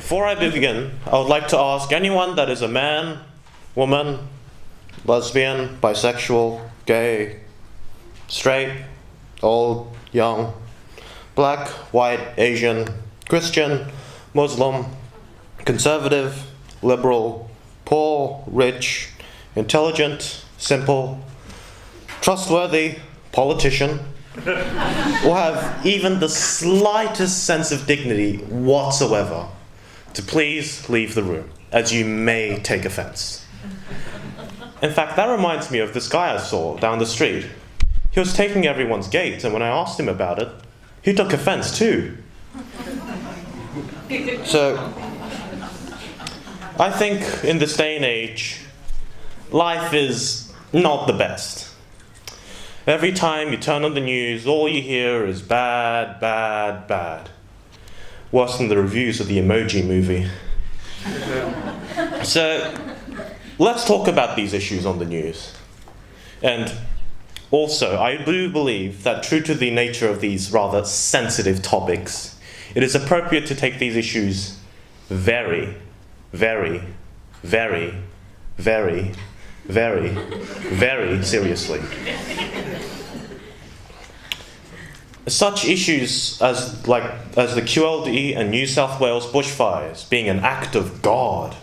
Before I begin, I would like to ask anyone that is a man, woman, lesbian, bisexual, gay, straight, old, young, black, white, Asian, Christian, Muslim, conservative, liberal, poor, rich, intelligent, simple, trustworthy, politician, or have even the slightest sense of dignity whatsoever, to please leave the room, as you may take offense. In fact, that reminds me of this guy I saw down the street. He was taking everyone's gate, and when I asked him about it, he took offense too. So, I think in this day and age, life is not the best. Every time you turn on the news, all you hear is bad, bad, bad. Worse than the reviews of the Emoji Movie. So, let's talk about these issues on the news. And also, I do believe that true to the nature of these rather sensitive topics, it is appropriate to take these issues very, very, very, very, very, very seriously. Such issues as the QLD and New South Wales bushfires being an act of God.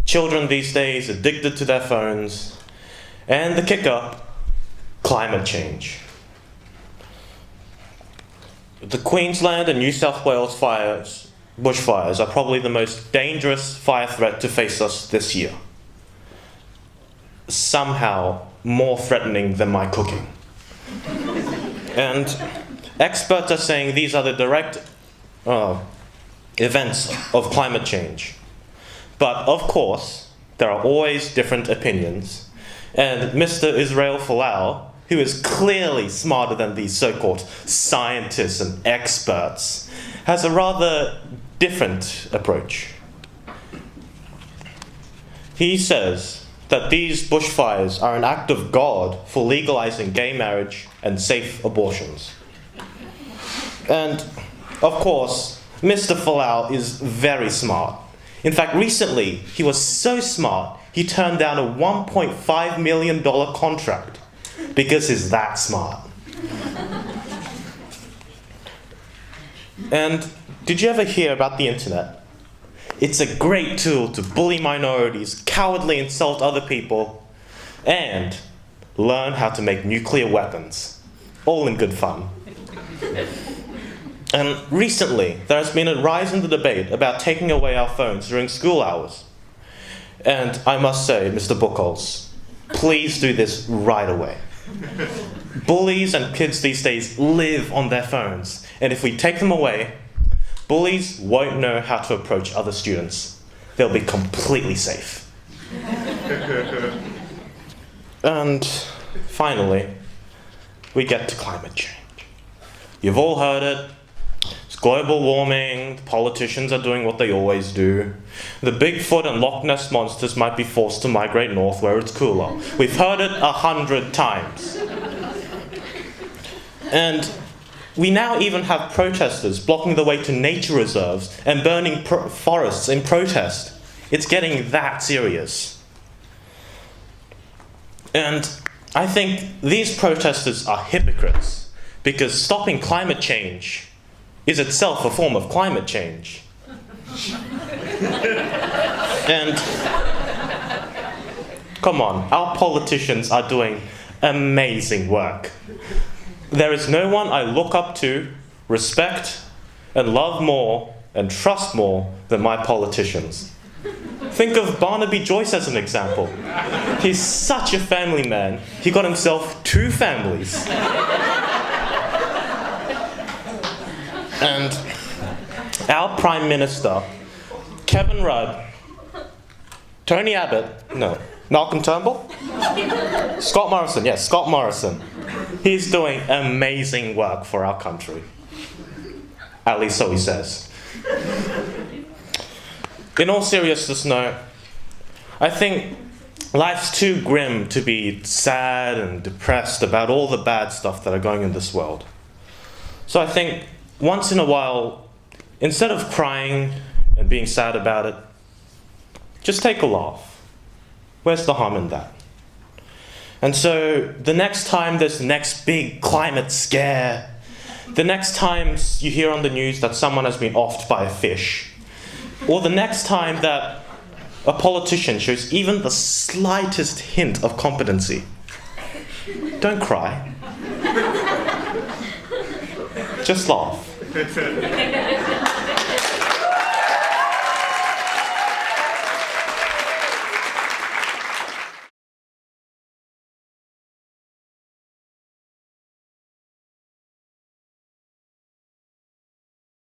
Children these days addicted to their phones. And the kicker, climate change. The Queensland and New South Wales bushfires are probably the most dangerous fire threat to face us this year. Somehow more threatening than my cooking. And experts are saying these are the direct events of climate change. But of course, there are always different opinions. And Mr. Israel Folau, who is clearly smarter than these so-called scientists and experts, has a rather different approach. He says that these bushfires are an act of God for legalizing gay marriage and safe abortions. And, of course, Mr. Folau is very smart. In fact, recently, he was so smart, he turned down a $1.5 million contract because he's that smart. And did you ever hear about the internet? It's a great tool to bully minorities, cowardly insult other people, and learn how to make nuclear weapons. All in good fun. And recently, there has been a rise in the debate about taking away our phones during school hours. And I must say, Mr. Buchholz, please do this right away. Bullies and kids these days live on their phones, and if we take them away, bullies won't know how to approach other students. They'll be completely safe. And finally, we get to climate change. You've all heard it. It's global warming. The politicians are doing what they always do. The Bigfoot and Loch Ness monsters might be forced to migrate north where it's cooler. We've heard it 100 times. And we now even have protesters blocking the way to nature reserves and burning forests in protest. It's getting that serious. And I think these protesters are hypocrites, because stopping climate change is itself a form of climate change. And come on, our politicians are doing amazing work. There is no one I look up to, respect, and love more, and trust more than my politicians. Think of Barnaby Joyce as an example. He's such a family man, he got himself 2 families. And our Prime Minister, Kevin Rudd, Tony Abbott, no, Malcolm Turnbull? Scott Morrison, yes, Scott Morrison. He's doing amazing work for our country. At least so he says. In all seriousness, though, I think life's too grim to be sad and depressed about all the bad stuff that are going in this world. So I think once in a while, instead of crying and being sad about it, just take a laugh. Where's the harm in that? And so the next time there's the next big climate scare, the next time you hear on the news that someone has been offed by a fish, or the next time that a politician shows even the slightest hint of competency, don't cry. Just laugh.